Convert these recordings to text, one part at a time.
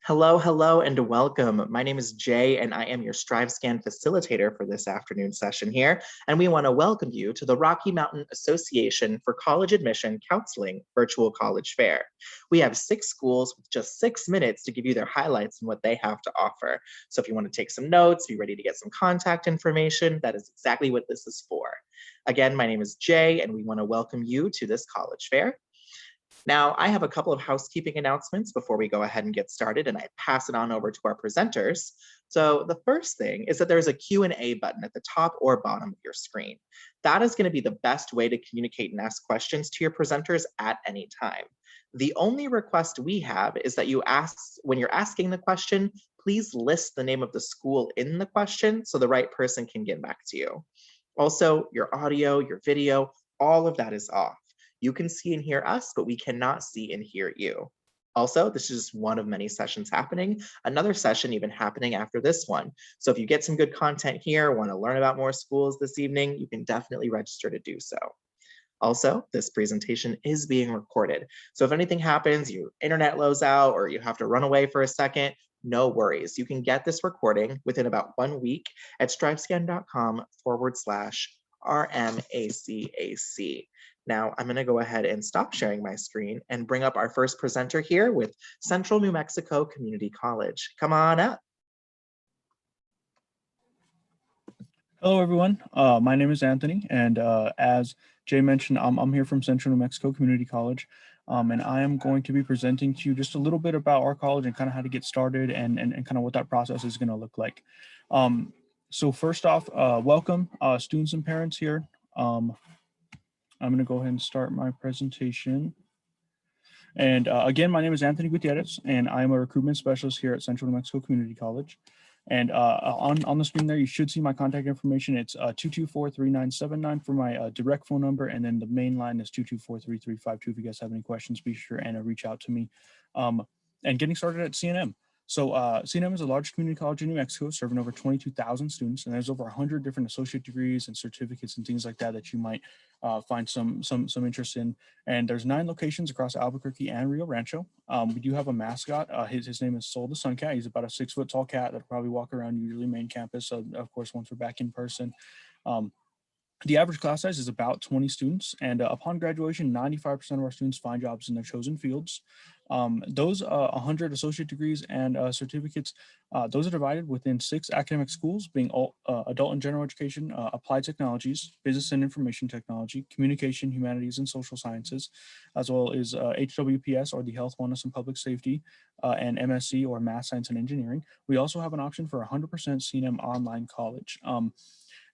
Hello, hello, and welcome. My name is Jay, and I am your StriveScan facilitator for this afternoon session here. And we want to welcome you to the Rocky Mountain Association for College Admission Counseling Virtual College Fair. We have 6 schools with just 6 minutes to give you their highlights and what they have to offer. So if you want to take some notes, be ready to get some contact information, that is exactly what this is for. Again, my name is Jay, and we want to welcome you to this college fair. Now, I have a couple of housekeeping announcements before we go ahead and get started, and I pass it on over to our presenters. So the first thing is that there's a Q&A button at the top or bottom of your screen. That is going to be the best way to communicate and ask questions to your presenters at any time. The only request we have is that when you're asking the question, please list the name of the school in the question so the right person can get back to you. Also, your audio, your video, all of that is off. You can see and hear us, but we cannot see and hear you. Also, this is just one of many sessions happening, another session even happening after this one. So if you get some good content here, want to learn about more schools this evening, you can definitely register to do so. Also, this presentation is being recorded. So if anything happens, your internet lows out or you have to run away for a second, no worries. You can get this recording within about 1 week at strivescan.com/RMACAC. Now, I'm going to go ahead and stop sharing my screen and bring up our first presenter here with Central New Mexico Community College. Come on up. Hello, everyone. My name is Anthony, and as Jay mentioned, I'm here from Central New Mexico Community College, and I am going to be presenting to you just a little bit about our college and kind of how to get started and kind of what that process is going to look like. So first off, welcome students and parents here. I'm going to go ahead and start my presentation. And again, my name is Anthony Gutierrez, and I'm a recruitment specialist here at Central New Mexico Community College. And on the screen there, you should see my contact information. It's 224-3979 for my direct phone number. And then the main line is 224-3352. If you guys have any questions, be sure and reach out to me. And getting started at CNM. So CNM is a large community college in New Mexico, serving over 22,000 students, and there's over 100 different associate degrees and certificates and things like that you might find some interest in. And there's 9 locations across Albuquerque and Rio Rancho. We do have a mascot. His name is Sol the Sun Cat. He's about a 6-foot tall cat that'll probably walk around usually main campus. So of course, once we're back in person. The average class size is about 20 students, and upon graduation, 95% of our students find jobs in their chosen fields. Those 100 associate degrees and certificates, those are divided within 6 academic schools, being adult and general education, applied technologies, business and information technology, communication, humanities, and social sciences, as well as HWPS, or the health, wellness, and public safety, and MSc, or math, science, and engineering. We also have an option for 100% CNM online college.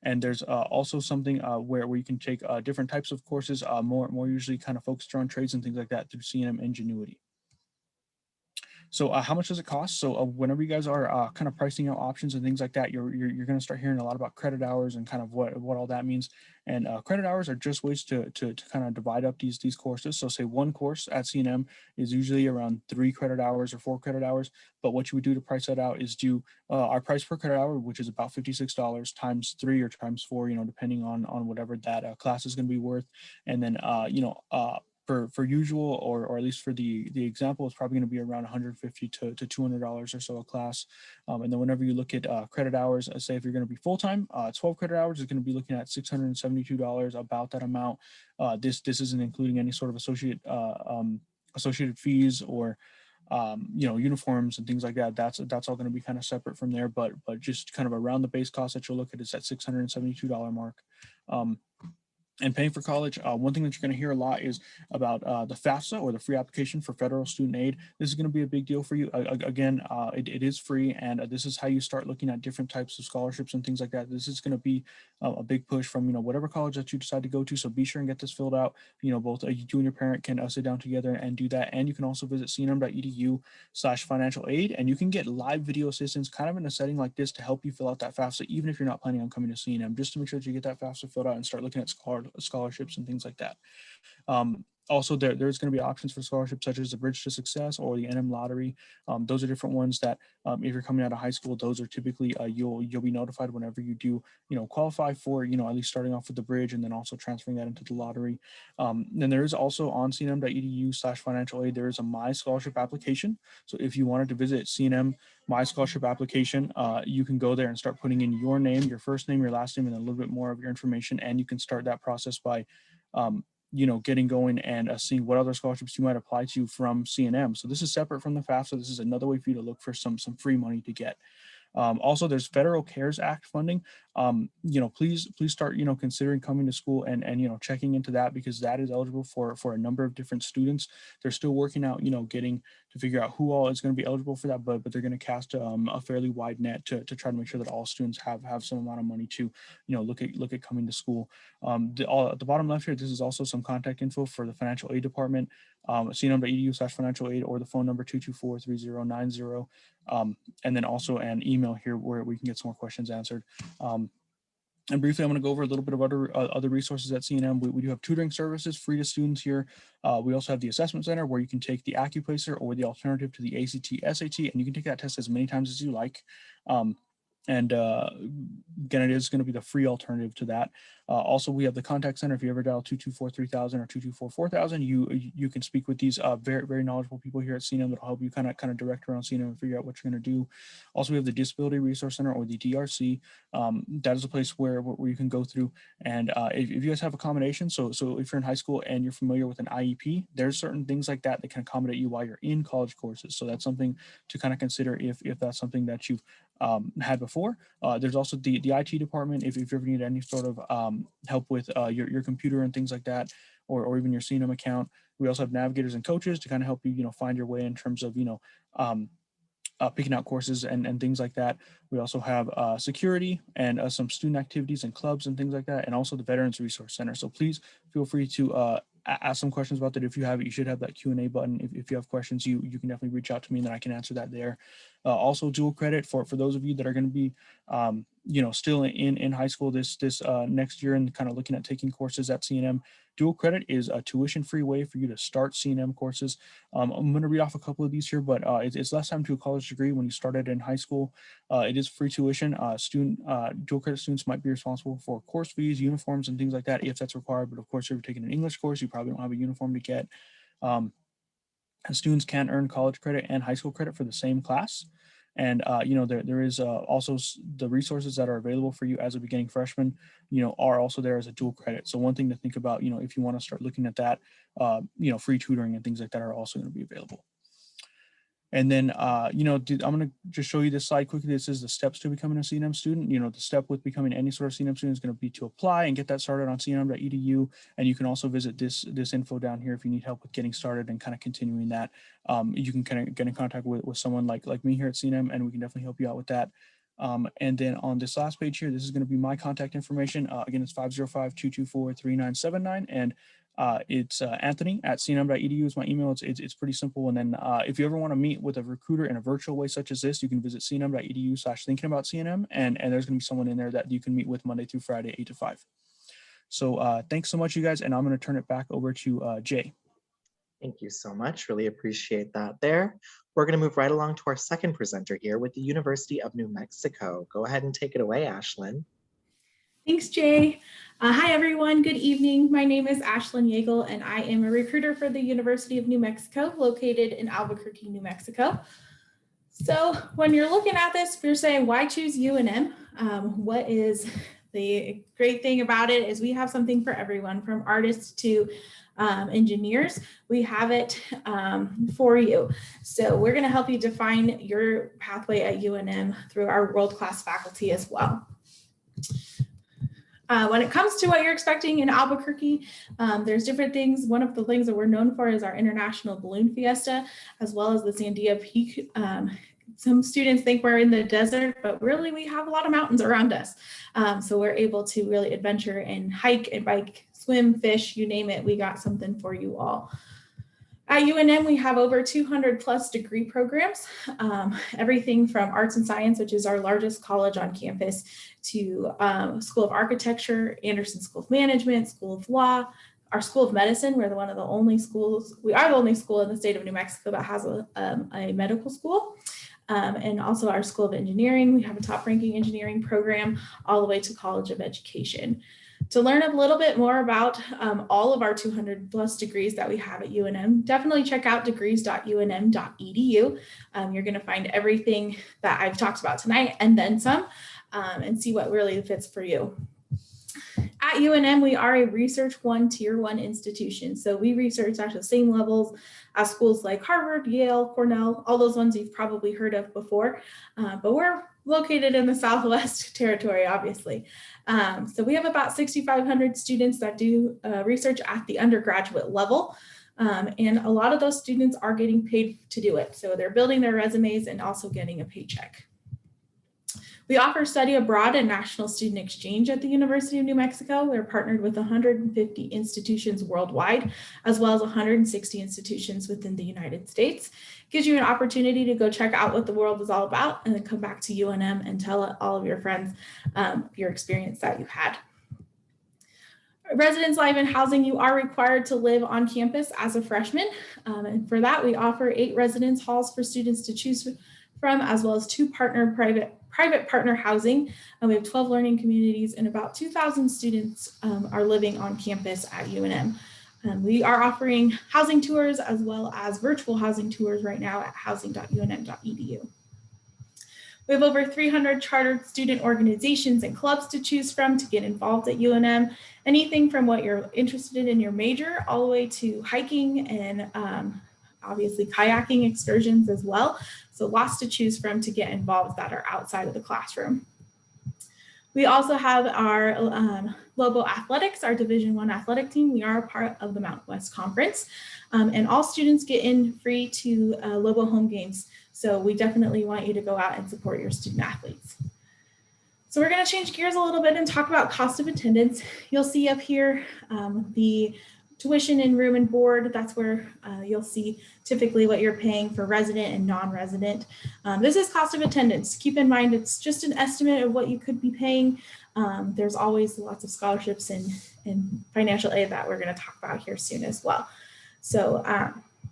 And there's also something where you can take different types of courses, more usually kind of focused around trades and things like that through CNM Ingenuity. So how much does it cost? So whenever you guys are kind of pricing out options and things like that, you're going to start hearing a lot about credit hours and kind of what all that means. And credit hours are just ways to kind of divide up these courses. So say one course at CNM is usually around 3 credit hours or 4 credit hours. But what you would do to price that out is do our price per credit hour, which is about $56 times 3 or times 4, depending on whatever that class is going to be worth. And then, for usual, or at least for the example, it's probably going to be around $150 to $200 or so a class. And then whenever you look at credit hours, say if you're going to be full-time, 12 credit hours is going to be looking at $672, about that amount. This isn't including any sort of associated fees or uniforms and things like that. That's all going to be kind of separate from there, but just kind of around the base cost that you'll look at is that $672 mark. And paying for college, one thing that you're going to hear a lot is about the FAFSA, or the free application for federal student aid. This is going to be a big deal for you. Again, it is free, and this is how you start looking at different types of scholarships and things like that. This is going to be a big push from whatever college that you decide to go to. So be sure and get this filled out. Both you and your parent can sit down together and do that. And you can also visit cnm.edu/financial aid, and you can get live video assistance kind of in a setting like this to help you fill out that FAFSA, even if you're not planning on coming to CNM, just to make sure that you get that FAFSA filled out and start looking at scholarships and things like that. Also, there's going to be options for scholarships such as the Bridge to Success or the NM Lottery. Those are different ones that if you're coming out of high school, those are typically you'll be notified whenever you do qualify for at least starting off with the Bridge and then also transferring that into the lottery. Then there is also on cnm.edu/financial aid, there is a My Scholarship application. So if you wanted to visit CNM My Scholarship application, you can go there and start putting in your name, your first name, your last name, and a little bit more of your information, and you can start that process by getting going and seeing what other scholarships you might apply to from CNM. So this is separate from the FAFSA. This is another way for you to look for some free money to get. Also, there's Federal CARES Act funding. Please start, considering coming to school and checking into that, because that is eligible for a number of different students. They're still working out, getting to figure out who all is going to be eligible for that, but they're going to cast a fairly wide net to try to make sure that all students have some amount of money to, look at coming to school. At the bottom left here, this is also some contact info for the financial aid department. cnm.edu/financial aid, or the phone number 224-3090. And then also an email here where we can get some more questions answered. And briefly, I'm going to go over a little bit of other resources at CNM. We do have tutoring services free to students here. We also have the assessment center where you can take the AccuPlacer or the alternative to the ACT, SAT, and you can take that test as many times as you like. And again, it is going to be the free alternative to that. Also, we have the contact center. If you ever dial 224-3000 or 224-4000, you can speak with these very, very knowledgeable people here at CNM that'll help you kind of direct around CNM and figure out what you're going to do. Also, we have the Disability Resource Center, or the DRC. That is a place where you can go through. And if you guys have accommodations, so if you're in high school and you're familiar with an IEP, there's certain things like that can accommodate you while you're in college courses. So that's something to kind of consider if that's something that you've had before. There's also the IT department if you ever need any sort of help with your computer and things like that, or even your CNM account. We also have navigators and coaches to kind of help you find your way in terms of picking out courses and things like that. We also have security and some student activities and clubs and things like that, and also the Veterans Resource Center. So please feel free to ask some questions about that. If you have it, you should have that Q&A button. If you have questions, you can definitely reach out to me and then I can answer that there. Also dual credit for those of you that are going to be still in high school this next year and kind of looking at taking courses at CNM. Dual credit is a tuition-free way for you to start CNM courses. I'm going to read off a couple of these here, but it's less time to a college degree when you started in high school. It is free tuition. Dual credit students might be responsible for course fees, uniforms, and things like that if that's required. But of course, if you're taking an English course, you probably don't have a uniform to get. And students can earn college credit and high school credit for the same class. And, there is also the resources that are available for you as a beginning freshman, are also there as a dual credit. So one thing to think about, if you want to start looking at that, free tutoring and things like that are also going to be available. And then, I'm going to just show you this slide quickly. This is the steps to becoming a CNM student. The step with becoming any sort of CNM student is going to be to apply and get that started on cnm.edu. And you can also visit this info down here if you need help with getting started and kind of continuing that. You can kind of get in contact with someone like me here at CNM, and we can definitely help you out with that. And then on this last page here, this is going to be my contact information. Again, it's 505-224-3979. And it's Anthony at cnm.edu is my email. It's pretty simple. And then if you ever want to meet with a recruiter in a virtual way such as this, you can visit cnm.edu/thinkingaboutcnm, and there's going to be someone in there that you can meet with Monday through Friday, 8 to 5. So thanks so much, you guys, and I'm going to turn it back over to Jay. Thank you so much. Really appreciate that there. We're going to move right along to our second presenter here with the University of New Mexico. Go ahead and take it away, Ashlyn. Thanks, Jay. Hi, everyone. Good evening. My name is Ashlyn Yeagle, and I am a recruiter for the University of New Mexico, located in Albuquerque, New Mexico. So when you're looking at this, if you're saying, why choose UNM? What is the great thing about it is we have something for everyone, from artists to engineers. We have it for you. So we're going to help you define your pathway at UNM through our world-class faculty as well. When it comes to what you're expecting in Albuquerque, there's different things. One of the things that we're known for is our International Balloon Fiesta, as well as the Sandia Peak. Some students think we're in the desert, but really we have a lot of mountains around us. So we're able to really adventure and hike and bike, swim, fish, you name it. We got something for you all. At UNM, we have over 200 plus degree programs, everything from arts and science, which is our largest college on campus, to School of Architecture, Anderson School of Management, School of Law, our School of Medicine, we are the only school in the state of New Mexico that has a medical school. And also our School of Engineering, we have a top ranking engineering program all the way to College of Education. To learn a little bit more about all of our 200 plus degrees that we have at UNM, definitely check out degrees.unm.edu. You're going to find everything that I've talked about tonight and then some, and see what really fits for you. At UNM, we are a Research 1 Tier 1 institution. So we research at the same levels as schools like Harvard, Yale, Cornell, all those ones you've probably heard of before. But we're located in the Southwest territory, obviously. So we have about 6,500 students that do research at the undergraduate level. And a lot of those students are getting paid to do it. So they're building their resumes and also getting a paycheck. We offer study abroad and national student exchange at the University of New Mexico. We're partnered with 150 institutions worldwide, as well as 160 institutions within the United States. It gives you an opportunity to go check out what the world is all about and then come back to UNM and tell all of your friends your experience that you've had. Residence life and housing, you are required to live on campus as a freshman. And for that, we offer 8 residence halls for students to choose from, as well as 2 private partner housing. We have 12 learning communities and about 2,000 students are living on campus at UNM. We are offering housing tours as well as virtual housing tours right now at housing.unm.edu. We have over 300 chartered student organizations and clubs to choose from to get involved at UNM. Anything from what you're interested in your major all the way to hiking and obviously kayaking excursions as well. So lots to choose from to get involved that are outside of the classroom. We also have our Lobo Athletics, our Division I athletic team. We are a part of the Mountain West Conference, and all students get in free to Lobo home games. So we definitely want you to go out and support your student athletes. So we're going to change gears a little bit and talk about cost of attendance. You'll see up here the tuition and room and board. That's where you'll see typically what you're paying for resident and non-resident. This is cost of attendance. Keep in mind, it's just an estimate of what you could be paying. There's always lots of scholarships and financial aid that we're going to talk about here soon as well. So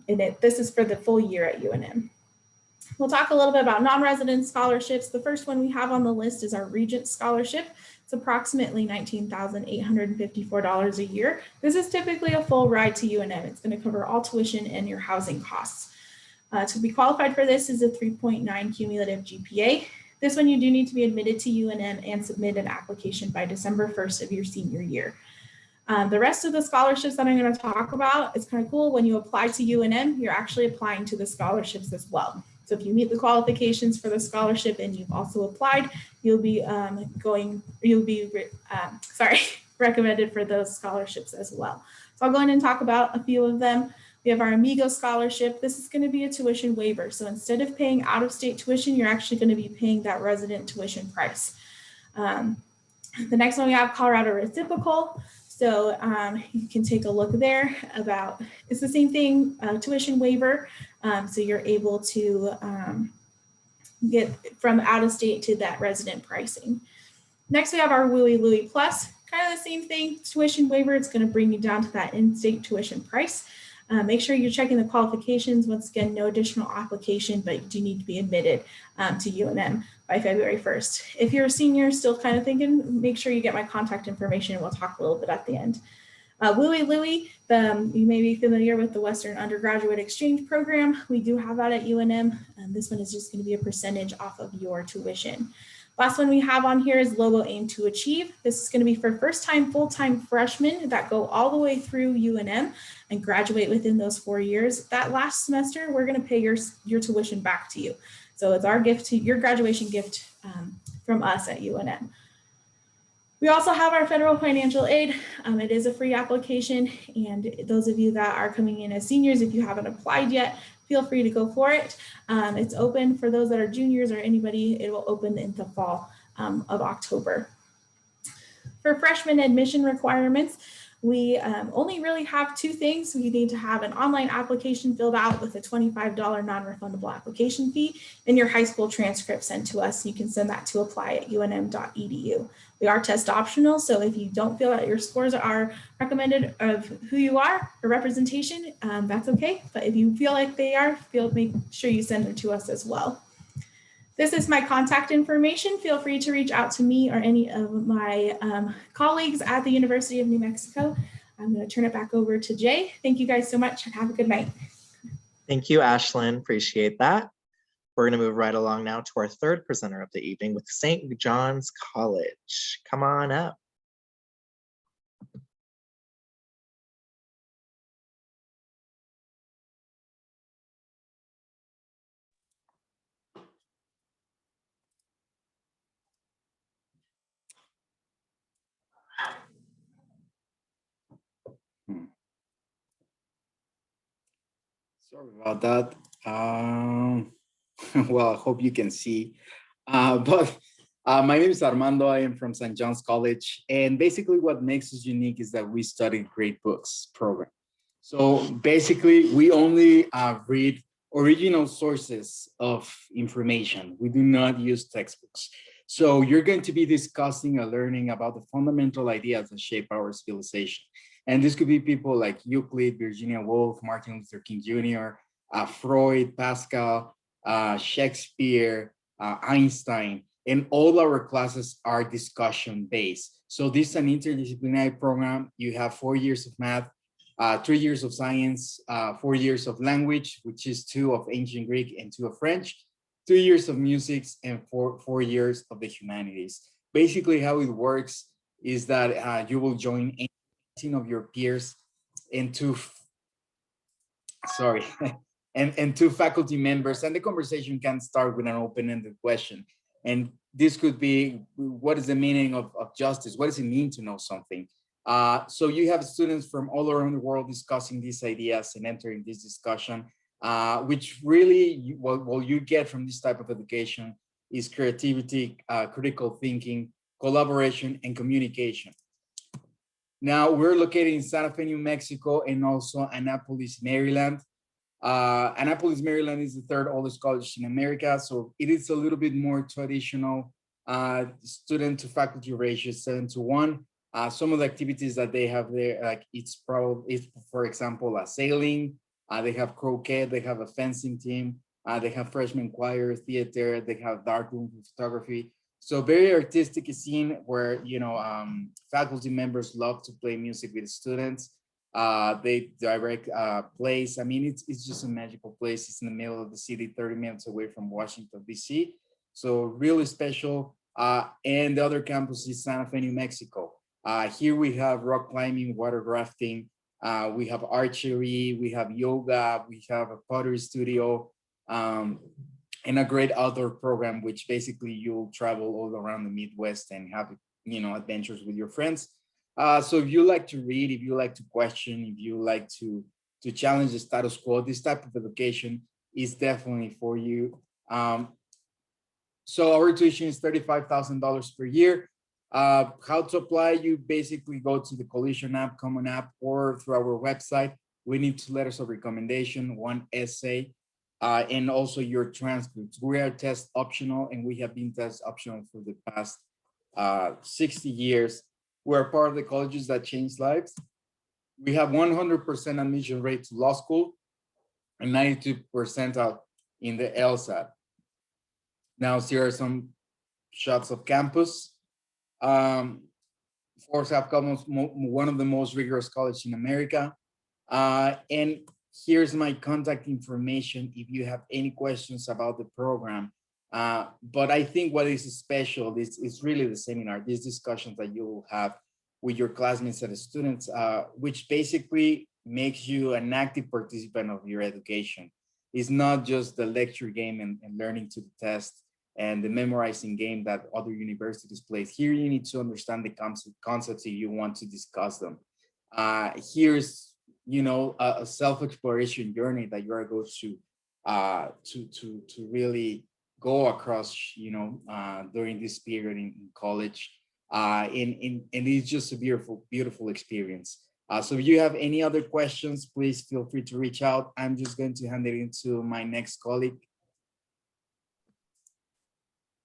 this is for the full year at UNM. We'll talk a little bit about non-resident scholarships. The first one we have on the list is our Regent Scholarship. It's approximately $19,854 a year. This is typically a full ride to UNM. It's going to cover all tuition and your housing costs. To be qualified for this is a 3.9 cumulative GPA. This one you do need to be admitted to UNM and submit an application by December 1st of your senior year. The rest of the scholarships that I'm going to talk about, it's kind of cool. When you apply to UNM, you're actually applying to the scholarships as well. So if you meet the qualifications for the scholarship and you've also applied, you'll be recommended for those scholarships as well. So I'll go in and talk about a few of them. We have our Amigo Scholarship. This is going to be a tuition waiver. So instead of paying out-of-state tuition, you're actually going to be paying that resident tuition price. The next one we have Colorado Reciprocal. So you can take a look there about, it's the same thing, tuition waiver. So you're able to get from out of state to that resident pricing. Next, we have our Louie Louie Plus, kind of the same thing, tuition waiver. It's going to bring you down to that in-state tuition price. Make sure you're checking the qualifications. Once again, no additional application, but you do need to be admitted to UNM by February 1st. If you're a senior still kind of thinking, make sure you get my contact information and we'll talk a little bit at the end. Louie Louie, you may be familiar with the Western Undergraduate Exchange Program. We do have that at UNM. This one is just going to be a percentage off of your tuition. Last one we have on here is Lobo Aim to Achieve. This is going to be for first-time, full-time freshmen that go all the way through UNM and graduate within those 4 years. That last semester, we're going to pay your tuition back to you. So it's our gift to your graduation gift from us at UNM. We also have our federal financial aid. It is a free application, and those of you that are coming in as seniors, if you haven't applied yet, feel free to go for it. It's open for those that are juniors or anybody. It will open in the fall of October. For freshman admission requirements, we only really have 2 things. We need to have an online application filled out with a $25 non-refundable application fee and your high school transcript sent to us. You can send that to apply@unm.edu. They are test optional, so if you don't feel that your scores are recommended of who you are or representation, that's okay. But if you feel like they are, make sure you send them to us as well. This is my contact information. Feel free to reach out to me or any of my colleagues at the University of New Mexico. I'm going to turn it back over to Jay. Thank you guys so much and have a good night. Thank you, Ashlyn. Appreciate that. We're going to move right along now to our third presenter of the evening with St. John's College. Come on up. Sorry about that. Well, I hope you can see. But my name is Armando. I am from St. John's College. And basically what makes us unique is that we study great books program. So basically we only read original sources of information. We do not use textbooks. So you're going to be discussing and learning about the fundamental ideas that shape our civilization. And this could be people like Euclid, Virginia Woolf, Martin Luther King Jr., Freud, Pascal, Shakespeare, Einstein, and all our classes are discussion-based. So this is an interdisciplinary program. You have 4 years of math, 3 years of science, 4 years of language, which is 2 of ancient Greek and 2 of French, 2 years of music, and 4 years of the humanities. Basically, how it works is that you will join of your peers and two faculty members, and the conversation can start with an open-ended question. And this could be, what is the meaning of justice? What does it mean to know something? So you have students from all around the world discussing these ideas and entering this discussion, which really what you get from this type of education is creativity, critical thinking, collaboration, and communication. Now we're located in Santa Fe, New Mexico, and also Annapolis, Maryland. Annapolis, Maryland is the 3rd oldest college in America, so it is a little bit more traditional. Student to faculty ratio is 7:1. Some of the activities that they have there, like it's for example, sailing. They have croquet. They have a fencing team. They have freshman choir, theater. They have darkroom photography. So very artistic scene where, you know, faculty members love to play music with students. They direct plays. I mean, it's just a magical place. It's in the middle of the city, 30 minutes away from Washington, D.C. So really special. And the other campus is Santa Fe, New Mexico. Here we have rock climbing, water rafting. We have archery, we have yoga, we have a pottery studio. And a great outdoor program, which basically you'll travel all around the Midwest and have, you know, adventures with your friends. So if you like to read, if you like to question, if you like to challenge the status quo, this type of education is definitely for you. So our tuition is $35,000 per year. How to apply? You basically go to the Collision app, Common App, or through our website. We need 2 letters of recommendation, 1 essay, and also your transcripts. We are test optional, and we have been test optional for the past 60 years. We're part of the colleges that change lives. We have 100% admission rate to law school and 92% in the LSAT. Now, here are some shots of campus. Force have one of the most rigorous colleges in America. And here's my contact information if you have any questions about the program. But I think what is special is really the seminar, these discussions that you will have with your classmates and students, which basically makes you an active participant of your education. It's not just the lecture game and learning to the test and the memorizing game that other universities play. Here you need to understand the concepts if you want to discuss them. Here's, you know, a self-exploration journey that you are going to really go across, you know, during this period in college. And it's just a beautiful experience. So if you have any other questions, please feel free to reach out. I'm just going to hand it into my next colleague.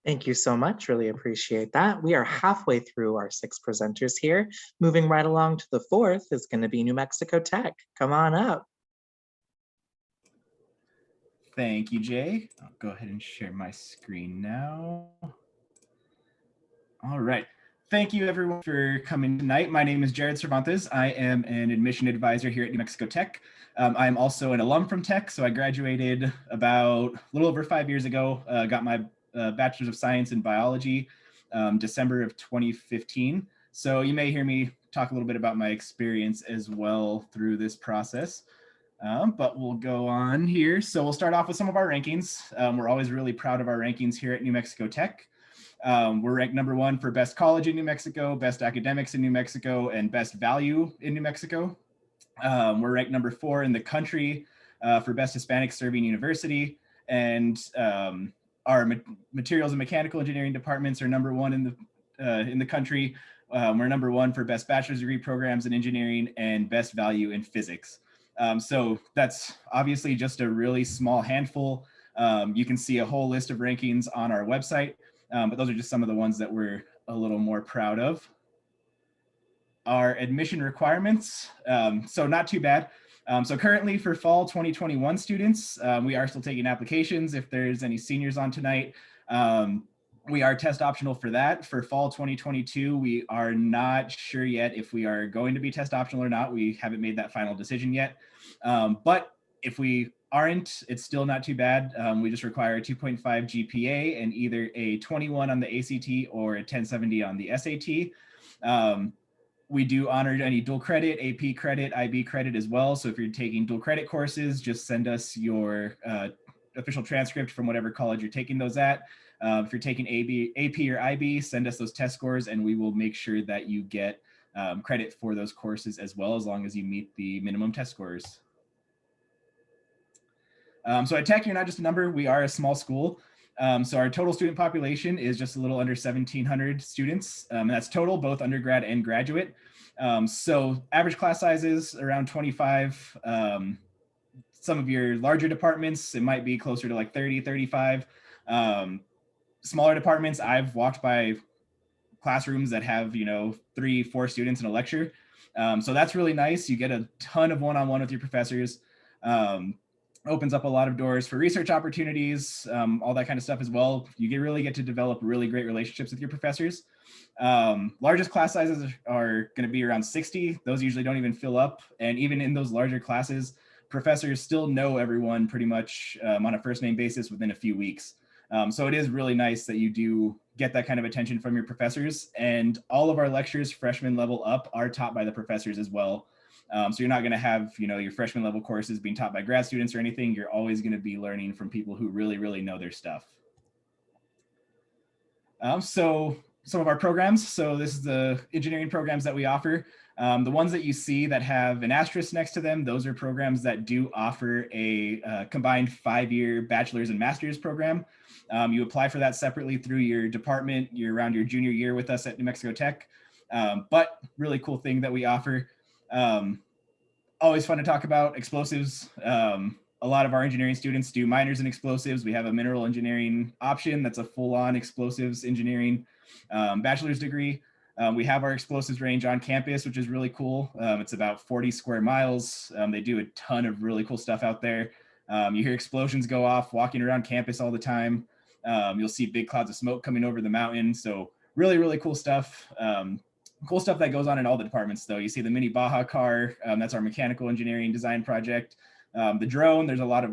Thank you so much. Really appreciate that. We are halfway through our 6 presenters here. Moving right along to the 4th is going to be New Mexico Tech. Come on up. Thank you, Jay. I'll go ahead and share my screen now. All right. Thank you, everyone, for coming tonight. My name is Jared Cervantes. I am an admission advisor here at New Mexico Tech. I am also an alum from Tech, so I graduated about a little over 5 years ago. Got my Bachelor's of Science in Biology, December of 2015. So you may hear me talk a little bit about my experience as well through this process. But we'll go on here. So we'll start off with some of our rankings. We're always really proud of our rankings here at New Mexico Tech. We're ranked #1 for best college in New Mexico, best academics in New Mexico, and best value in New Mexico. We're ranked #4 in the country for best Hispanic serving university. And our materials and mechanical engineering departments are #1 in the country. We're #1 for best bachelor's degree programs in engineering and best value in physics. So that's obviously just a really small handful. You can see a whole list of rankings on our website, but those are just some of the ones that we're a little more proud of. Our admission requirements, so not too bad. So currently for fall 2021 students, we are still taking applications. If there's any seniors on tonight, we are test optional for that. For fall 2022, we are not sure yet if we are going to be test optional or not. We haven't made that final decision yet. But if we aren't, it's still not too bad. We just require a 2.5 GPA and either a 21 on the ACT or a 1070 on the SAT. We do honor any dual credit, AP credit, IB credit as well. So if you're taking dual credit courses, just send us your official transcript from whatever college you're taking those at. If you're taking AP or IB, send us those test scores and we will make sure that you get credit for those courses as well, as long as you meet the minimum test scores. So at Tech, you're not just a number, we are a small school. So our total student population is just a little under 1,700 students. And that's total, both undergrad and graduate. So average class sizes around 25. Some of your larger departments, it might be closer to like 30, 35. Smaller departments, I've walked by classrooms that have, 3, 4 students in a lecture. So that's really nice. You get a ton of one-on-one with your professors. Opens up a lot of doors for research opportunities, all that kind of stuff as well. You really get to develop really great relationships with your professors. Largest class sizes are going to be around 60. Those usually don't even fill up. And even in those larger classes, professors still know everyone pretty much on a first name basis within a few weeks. So it is really nice that you do get that kind of attention from your professors. And all of our lectures, freshman level up, are taught by the professors as well. So you're not going to have, your freshman level courses being taught by grad students or anything. You're always going to be learning from people who really, really know their stuff. So some of our programs. So this is the engineering programs that we offer. The ones that you see that have an asterisk next to them, those are programs that do offer a combined 5-year bachelor's and master's program. You apply for that separately through your department. You're around your junior year with us at New Mexico Tech. But really cool thing that we offer. Always fun to talk about explosives. A lot of our engineering students do minors in explosives. We have a mineral engineering option that's a full-on explosives engineering bachelor's degree. We have our explosives range on campus, which is really cool. It's about 40 square miles. They do a ton of really cool stuff out there. You hear explosions go off walking around campus all the time. You'll see big clouds of smoke coming over the mountain. So really, really cool stuff. Cool stuff that goes on in all the departments, though. You see the mini Baja car. That's our mechanical engineering design project. The drone. There's a lot of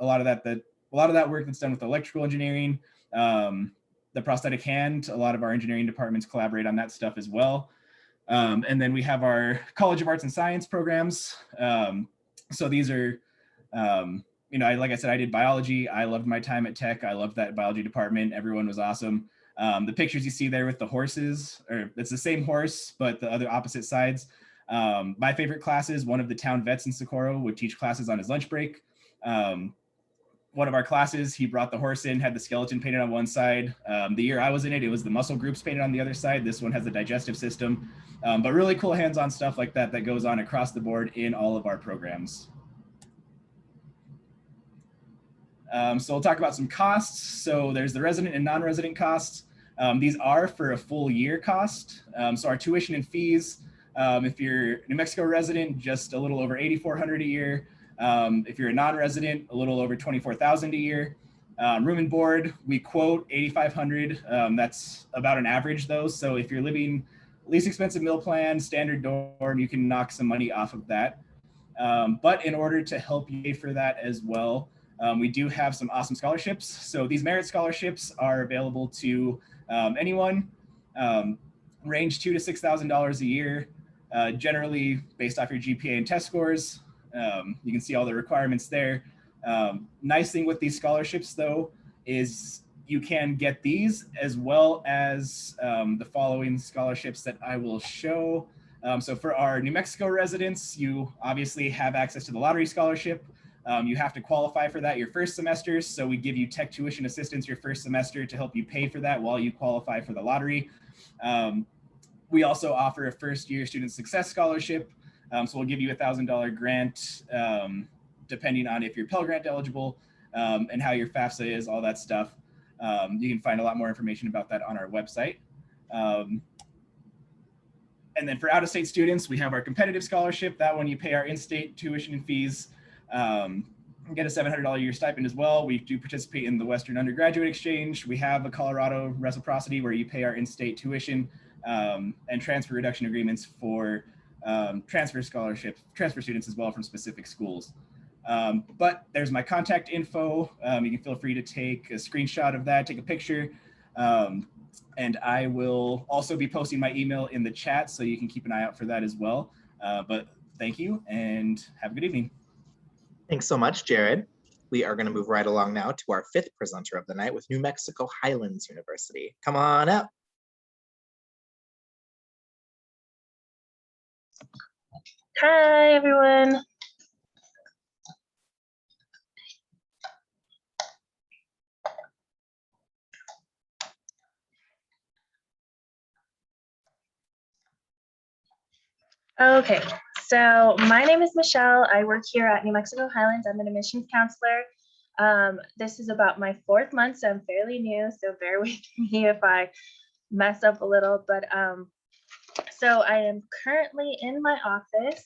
that work that's done with electrical engineering. The prosthetic hand. A lot of our engineering departments collaborate on that stuff as well. And then we have our College of Arts and Science programs. So these are, like I said, I did biology. I loved my time at Tech. I loved that biology department. Everyone was awesome. The pictures you see there with the horses, or it's the same horse, but the other opposite sides. My favorite classes, one of the town vets in Socorro would teach classes on his lunch break. One of our classes, he brought the horse in, had the skeleton painted on one side. The year I was in it, it was the muscle groups painted on the other side. This one has the digestive system, but really cool hands-on stuff like that goes on across the board in all of our programs. So we'll talk about some costs. So there's the resident and non-resident costs. These are for a full year cost. So our tuition and fees, if you're a New Mexico resident, just a little over $8,400 a year. If you're a non-resident, a little over $24,000 a year. Room and board, we quote $8,500. That's about an average though. So if you're living least expensive meal plan, standard dorm, you can knock some money off of that. But in order to help you pay for that as well, we do have some awesome scholarships. So these merit scholarships are available to anyone, range $2,000 to $6,000 a year, generally based off your GPA and test scores. You can see all the requirements there. Nice thing with these scholarships though is you can get these as well as the following scholarships that I will show. So for our New Mexico residents, you obviously have access to the lottery scholarship. You have to qualify for that your first semester. So we give you tech tuition assistance your first semester to help you pay for that while you qualify for the lottery. We also offer a first year student success scholarship. So we'll give you a $1,000 grant, depending on if you're Pell Grant eligible and how your FAFSA is, all that stuff. You can find a lot more information about that on our website. And then for out-of-state students, we have our competitive scholarship. That one you pay our in-state tuition and fees, get a $700 a year stipend as well. We do participate in the Western Undergraduate Exchange. We have a Colorado reciprocity where you pay our in-state tuition and transfer reduction agreements for transfer students as well from specific schools. But there's my contact info. You can feel free to take a screenshot of that, take a picture. And I will also be posting my email in the chat, so you can keep an eye out for that as well. But thank you and have a good evening. Thanks so much, Jared. We are going to move right along now to our fifth presenter of the night with New Mexico Highlands University. Come on up. Hi, everyone. Okay, so my name is Michelle. I work here at New Mexico Highlands. I'm an admissions counselor. This is about my 4th month, so I'm fairly new, so bear with me if I mess up a little. But so I am currently in my office.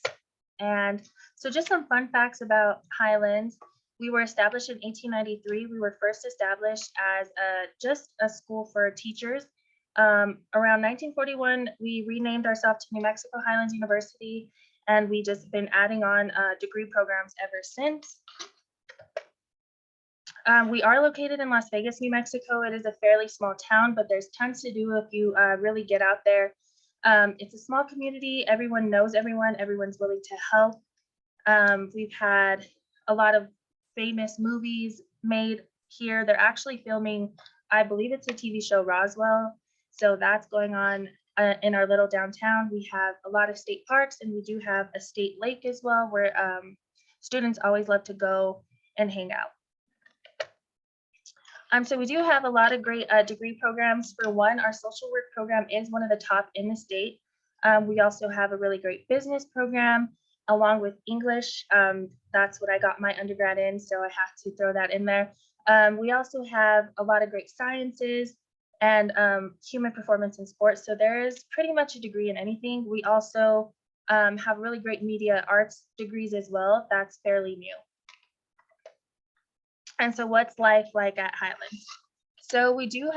And so just some fun facts about Highlands. We were established in 1893. We were first established as just a school for teachers. Around 1941, we renamed ourselves to New Mexico Highlands University, and we just been adding on degree programs ever since. We are located in Las Vegas, New Mexico. It is a fairly small town, but there's tons to do if you really get out there. It's a small community. Everyone knows everyone. Everyone's willing to help. We've had a lot of famous movies made here. They're actually filming, I believe it's a TV show, Roswell. So that's going on in our little downtown. We have a lot of state parks, and we do have a state lake as well, where students always love to go and hang out. So we do have a lot of great degree programs. For one, our social work program is one of the top in the state. We also have a really great business program along with English. That's what I got my undergrad in, so I have to throw that in there. We also have a lot of great sciences and human performance in sports. So there is pretty much a degree in anything. We also have really great media arts degrees as well. That's fairly new. And so what's life like at Highlands? So we do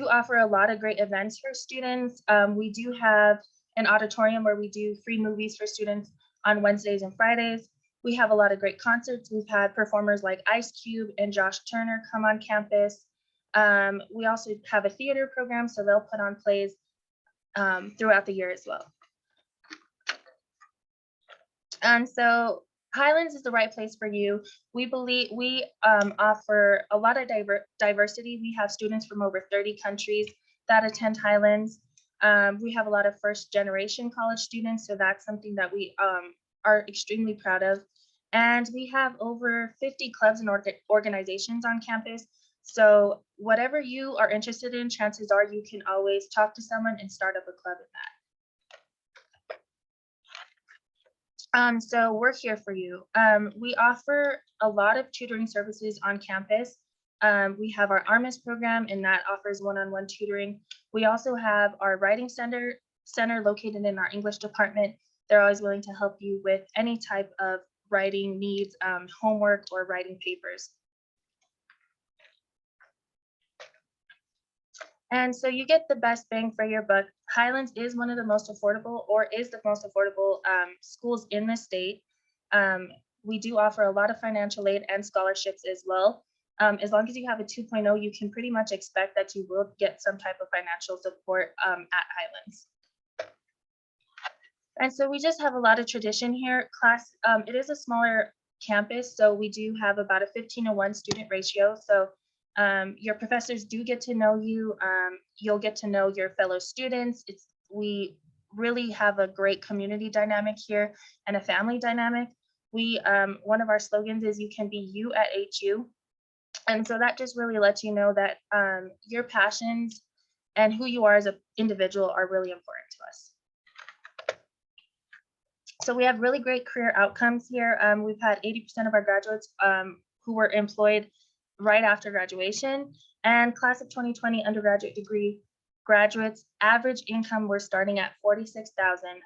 offer a lot of great events for students. We do have an auditorium where we do free movies for students on Wednesdays and Fridays. We have a lot of great concerts. We've had performers like Ice Cube and Josh Turner come on campus. We also have a theater program, so they'll put on plays throughout the year as well. And so Highlands is the right place for you. We believe we offer a lot of diversity. We have students from over 30 countries that attend Highlands. We have a lot of first-generation college students, so that's something that we are extremely proud of. And we have over 50 clubs and organizations on campus. So whatever you are interested in, chances are you can always talk to someone and start up a club in So we're here for you. We offer a lot of tutoring services on campus. We have our RMACAC program, and that offers one-on-one tutoring. We also have our writing center located in our English department. They're always willing to help you with any type of writing needs, homework, or writing papers. And so you get the best bang for your buck. Highlands is one of the most affordable, or is the most affordable schools in the state. We do offer a lot of financial aid and scholarships as well. As long as you have a 2.0, you can pretty much expect that you will get some type of financial support at Highlands. And so we just have a lot of tradition here. It is a smaller campus, so we do have about a 15:1 student ratio. So your professors do get to know you. You'll get to know your fellow students. We really have a great community dynamic here and a family dynamic. One of our slogans is "You can be you at HU," and so that just really lets you know that your passions and who you are as an individual are really important to us. So we have really great career outcomes here. We've had 80% of our graduates who were employed right after graduation, and class of 2020 undergraduate degree graduates, average income we're starting at $46,000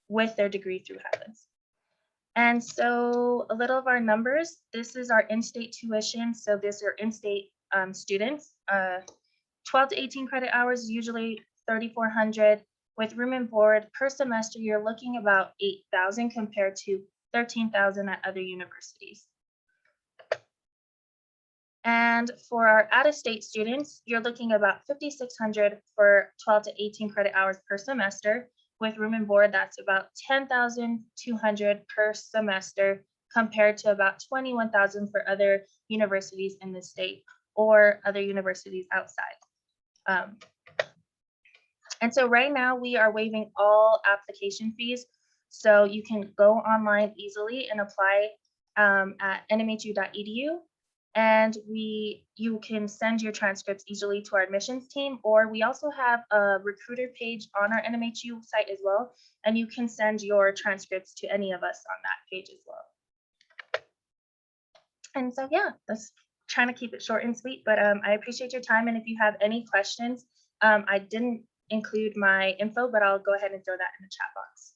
with their degree through Highlands. And so a little of our numbers, this is our in-state tuition. So these are in-state students, 12 to 18 credit hours, usually 3,400. With room and board per semester, you're looking about 8,000 compared to 13,000 at other universities. And for our out-of-state students, you're looking about 5,600 for 12 to 18 credit hours per semester. With room and board, that's about 10,200 per semester compared to about 21,000 for other universities in the state or other universities outside. And so right now we are waiving all application fees. So you can go online easily and apply at nmhu.edu. And you can send your transcripts easily to our admissions team, or we also have a recruiter page on our NMHU site as well. And you can send your transcripts to any of us on that page as well. And so, yeah, that's trying to keep it short and sweet, but I appreciate your time. And if you have any questions, I didn't include my info, but I'll go ahead and throw that in the chat box.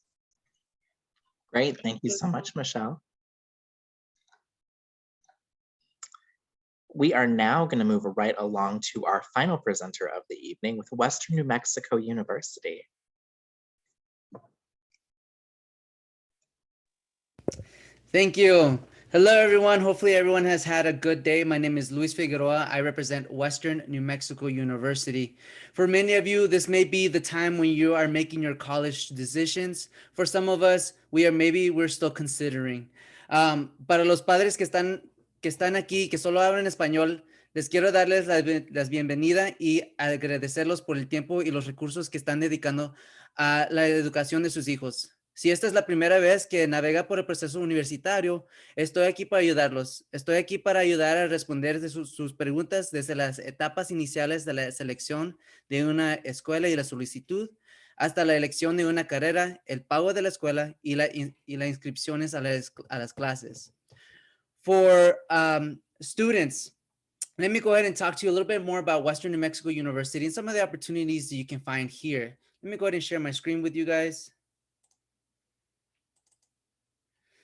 Great, thank you so much, Michelle. We are now going to move right along to our final presenter of the evening with Western New Mexico University. Thank you. Hello, everyone. Hopefully everyone has had a good day. My name is Luis Figueroa. I represent Western New Mexico University. For many of you, this may be the time when you are making your college decisions. For some of us, we're still considering. Para los padres que están aquí, que solo hablan español, les quiero darles las bienvenida y agradecerlos por el tiempo y los recursos que están dedicando a la educación de sus hijos. Si esta es la primera vez que navega por el proceso universitario, estoy aquí para ayudarlos. Estoy aquí para ayudar a responder de sus preguntas desde las etapas iniciales de la selección de una escuela y la solicitud, hasta la elección de una carrera, el pago de la escuela y las inscripciones a las clases. For students, let me go ahead and talk to you a little bit more about Western New Mexico University and some of the opportunities that you can find here. Let me go ahead and share my screen with you guys.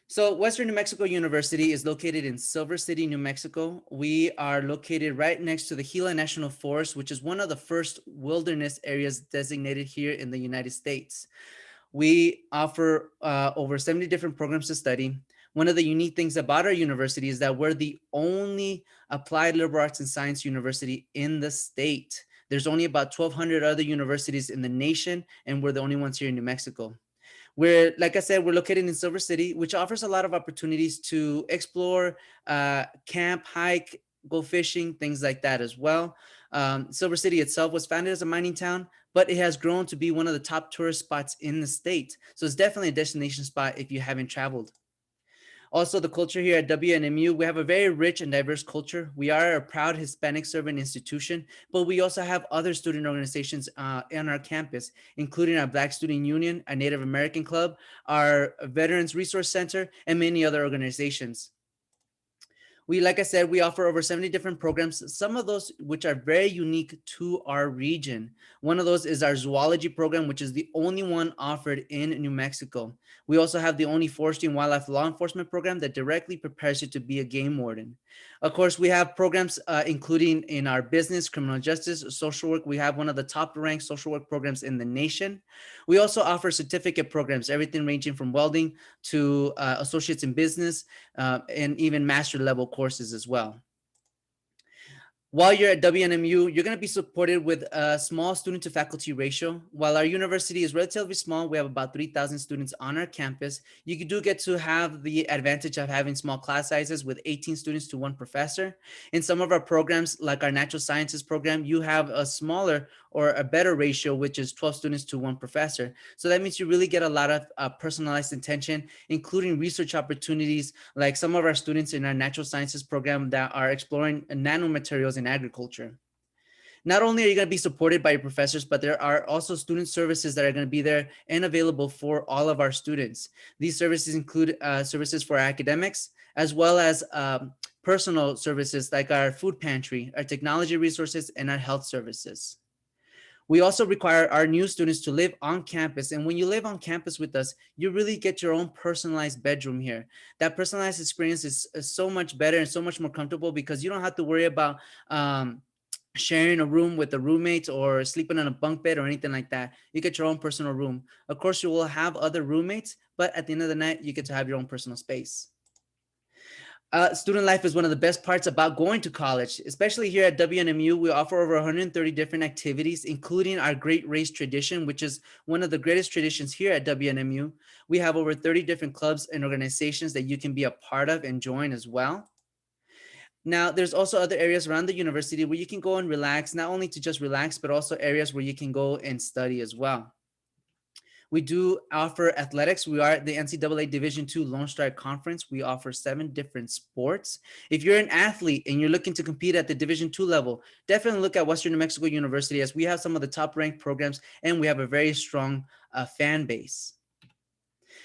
So Western New Mexico University is located in Silver City, New Mexico. We are located right next to the Gila National Forest, which is one of the first wilderness areas designated here in the United States. We offer over 70 different programs to study. One of the unique things about our university is that we're the only applied liberal arts and science university in the state. There's only about 1,200 other universities in the nation, and we're the only ones here in New Mexico. Like I said, we're located in Silver City, which offers a lot of opportunities to explore, camp, hike, go fishing, things like that as well. Silver City itself was founded as a mining town, but it has grown to be one of the top tourist spots in the state. So it's definitely a destination spot if you haven't traveled. Also, the culture here at WNMU, we have a very rich and diverse culture. We are a proud Hispanic serving institution, but we also have other student organizations on our campus, including our Black Student Union, our Native American Club, our Veterans Resource Center, and many other organizations. Like I said, we offer over 70 different programs, some of those which are very unique to our region. One of those is our zoology program, which is the only one offered in New Mexico. We also have the only forestry and wildlife law enforcement program that directly prepares you to be a game warden. Of course, we have programs including in our business, criminal justice, social work. We have one of the top ranked social work programs in the nation. We also offer certificate programs, everything ranging from welding to associates in business, and even master level courses as well. While you're at WNMU, you're going to be supported with a small student to faculty ratio. While our university is relatively small, we have about 3,000 students on our campus. You do get to have the advantage of having small class sizes with 18 students to 1 professor. In some of our programs, like our natural sciences program, you have a smaller or a better ratio, which is 12 students to 1 professor. So that means you really get a lot of personalized attention, including research opportunities, like some of our students in our natural sciences program that are exploring nanomaterials in agriculture. Not only are you going to be supported by your professors, but there are also student services that are going to be there and available for all of our students. These services include services for academics, as well as personal services like our food pantry, our technology resources, and our health services. We also require our new students to live on campus. And when you live on campus with us, you really get your own personalized bedroom here. That personalized experience is so much better and so much more comfortable because you don't have to worry about sharing a room with a roommate or sleeping on a bunk bed or anything like that. You get your own personal room. Of course, you will have other roommates, but at the end of the night, you get to have your own personal space. Student life is one of the best parts about going to college, especially here at WNMU. We offer over 130 different activities, including our Great Race tradition, which is one of the greatest traditions here at WNMU. We have over 30 different clubs and organizations that you can be a part of and join as well. Now, there's also other areas around the university where you can go and relax, not only to just relax, but also areas where you can go and study as well. We do offer athletics. We are the NCAA Division II Lone Star Conference. We offer 7 different sports. If you're an athlete and you're looking to compete at the Division II level, definitely look at Western New Mexico University, as we have some of the top ranked programs and we have a very strong fan base.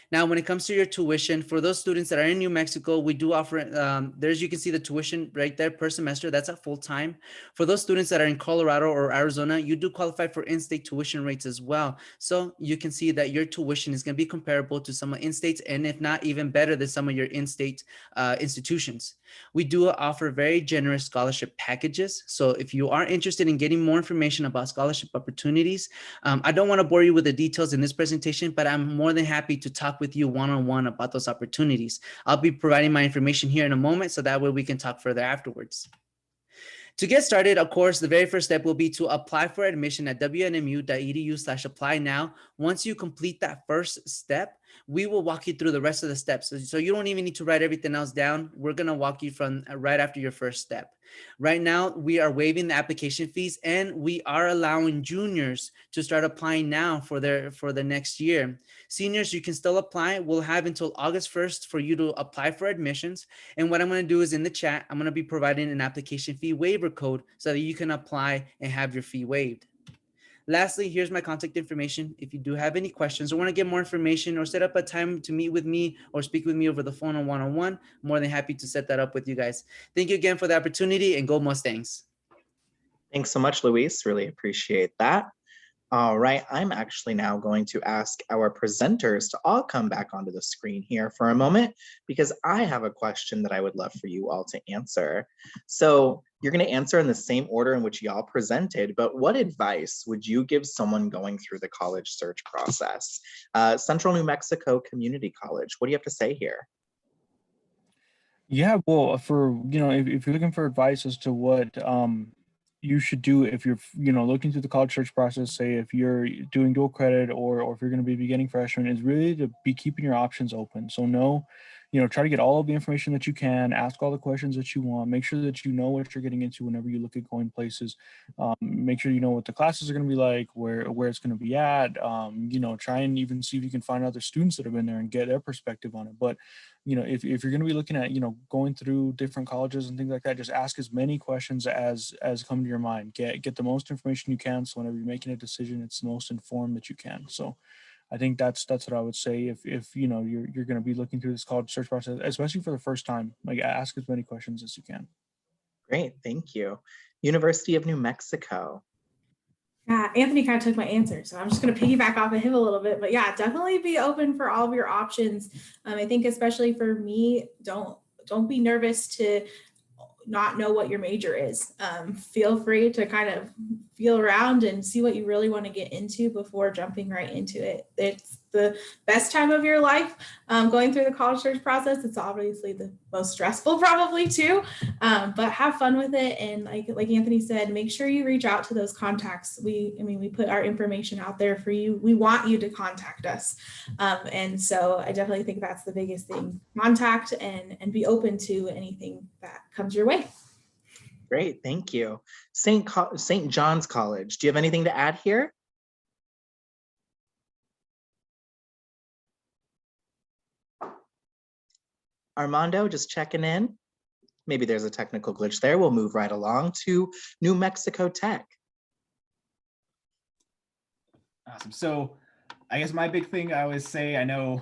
Now, when it comes to your tuition, for those students that are in New Mexico, we do offer, there's, you can see the tuition right there per semester. That's at full time. For those students that are in Colorado or Arizona, you do qualify for in-state tuition rates as well. So you can see that your tuition is going to be comparable to some of in-states, and if not even better than some of your in-state institutions. We do offer very generous scholarship packages. So if you are interested in getting more information about scholarship opportunities, I don't want to bore you with the details in this presentation, but I'm more than happy to talk with you one-on-one about those opportunities. I'll be providing my information here in a moment, so that way we can talk further afterwards. To get started, of course, the very first step will be to apply for admission at wnmu.edu/apply now. Once you complete that first step, we will walk you through the rest of the steps. So you don't even need to write everything else down. We're going to walk you from right after your first step. Right now, we are waiving the application fees, and we are allowing juniors to start applying now for the next year. Seniors, you can still apply. We'll have until August 1st for you to apply for admissions. And what I'm going to do is in the chat, I'm going to be providing an application fee waiver code so that you can apply and have your fee waived. Lastly, here's my contact information. If you do have any questions or want to get more information or set up a time to meet with me or speak with me over the phone or one-on-one, I'm more than happy to set that up with you guys. Thank you again for the opportunity, and go Mustangs. Thanks so much, Luis. Really appreciate that. All right, I'm actually now going to ask our presenters to all come back onto the screen here for a moment, because I have a question that I would love for you all to answer. So you're going to answer in the same order in which y'all presented, but what advice would you give someone going through the college search process? Central New Mexico Community College, what do you have to say here? Yeah, well, if you're looking for advice as to what you should do if you're looking through the college search process, say if you're doing dual credit or if you're going to be beginning freshman, is really to be keeping your options open. So know try to get all of the information that you can, ask all the questions that you want, make sure that you know what you're getting into whenever you look at going places. Make sure you know what the classes are going to be like, where it's going to be at. Try and even see if you can find other students that have been there and get their perspective on it. But if you're going to be looking at going through different colleges and things like that, just ask as many questions as come to your mind. Get the most information you can, so whenever you're making a decision, it's the most informed that you can. So I think that's what I would say. If you're going to be looking through this college search process, especially for the first time, like, ask as many questions as you can. Great, thank you. University of New Mexico. Yeah, Anthony kind of took my answer, so I'm just going to piggyback off of him a little bit. But yeah, definitely be open for all of your options. I think especially for me, don't be nervous to not know what your major is. Feel free to kind of feel around and see what you really want to get into before jumping right into it. It's the best time of your life going through the college search process. It's obviously the most stressful probably too, but have fun with it. And like Anthony said, make sure you reach out to those contacts. We put our information out there for you. We want you to contact us. And so I definitely think that's the biggest thing. Contact and be open to anything that comes your way. Great, thank you. St. John's College, do you have anything to add here? Armando, just checking in. Maybe there's a technical glitch there. We'll move right along to New Mexico Tech. Awesome. So I guess my big thing I always say, I know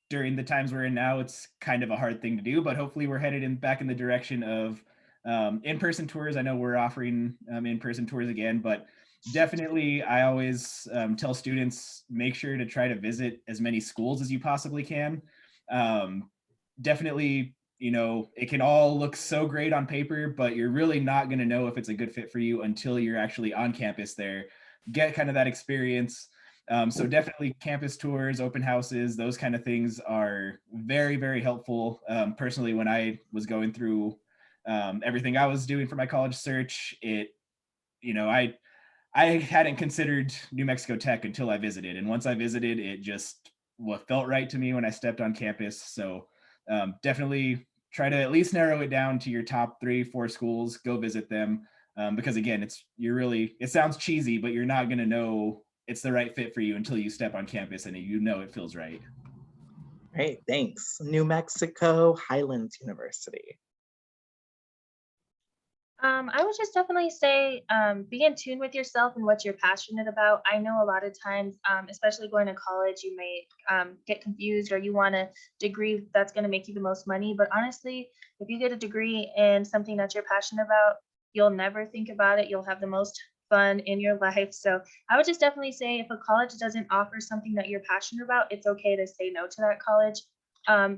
during the times we're in now, it's kind of a hard thing to do, but hopefully we're headed back in the direction of in-person tours. I know we're offering in-person tours again, but definitely I always tell students, make sure to try to visit as many schools as you possibly can. Definitely, it can all look so great on paper, but you're really not going to know if it's a good fit for you until you're actually on campus there, get kind of that experience. So definitely campus tours, open houses, those kind of things are very, very helpful. Personally, when I was going through everything I was doing for my college search, I hadn't considered New Mexico Tech until I visited. And once I visited, it just felt right to me when I stepped on campus. So definitely try to at least narrow it down to your top 3-4 schools, go visit them. Because again, it sounds cheesy, but you're not going to know it's the right fit for you until you step on campus and it feels right. Great, thanks. New Mexico Highlands University. I would just definitely say be in tune with yourself and what you're passionate about. I know a lot of times, especially going to college, you may get confused or you want a degree that's going to make you the most money. But honestly, if you get a degree in something that you're passionate about, you'll never think about it. You'll have the most fun in your life. So I would just definitely say if a college doesn't offer something that you're passionate about, it's okay to say no to that college.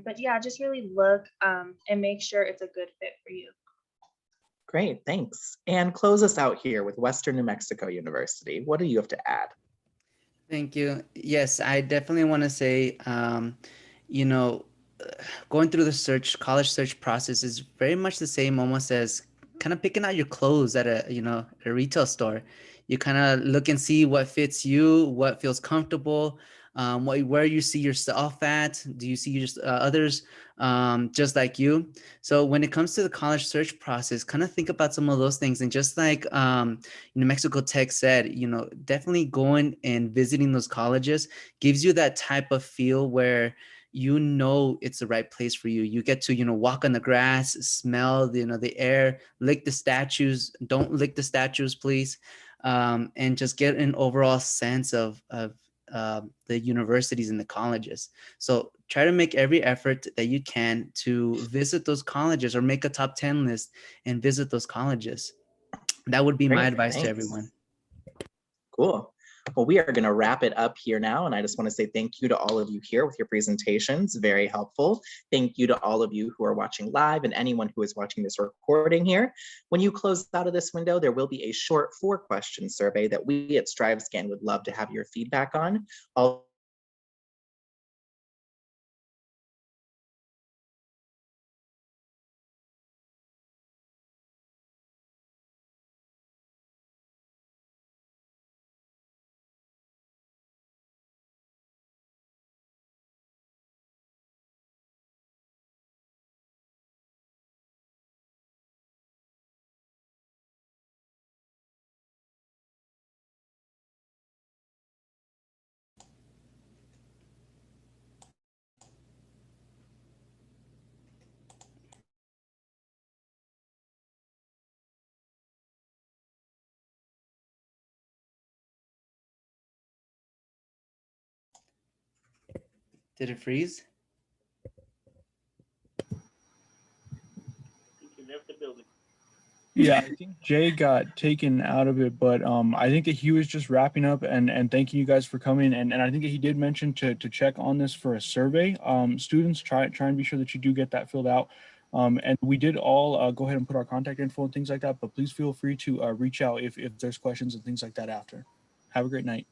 But yeah, just really look and make sure it's a good fit for you. Great, thanks. And close us out here with Western New Mexico University. What do you have to add? Thank you. Yes, I definitely want to say, going through the college search process is very much the same almost as kind of picking out your clothes at a retail store. You kind of look and see what fits you, what feels comfortable, where you see yourself at. Do you see others just like you? So when it comes to the college search process, kind of think about some of those things. And just like New Mexico Tech said, definitely going and visiting those colleges gives you that type of feel where it's the right place for you. You get to, walk on the grass, smell, the air, lick the statues. Don't lick the statues, please. And just get an overall sense of the universities and the colleges. So try to make every effort that you can to visit those colleges or make a top 10 list and visit those colleges. That would be my advice to everyone. Cool. Well, we are going to wrap it up here now. And I just want to say thank you to all of you here with your presentations. Very helpful. Thank you to all of you who are watching live and anyone who is watching this recording here. When you close out of this window, there will be a short 4-question survey that we at StriveScan would love to have your feedback on. Did it freeze? Yeah, I think Jay got taken out of it, but I think that he was just wrapping up and thanking you guys for coming. And I think that he did mention to check on this for a survey. Students, try and be sure that you do get that filled out. And we did all go ahead and put our contact info and things like that, but please feel free to reach out if there's questions and things like that after. Have a great night.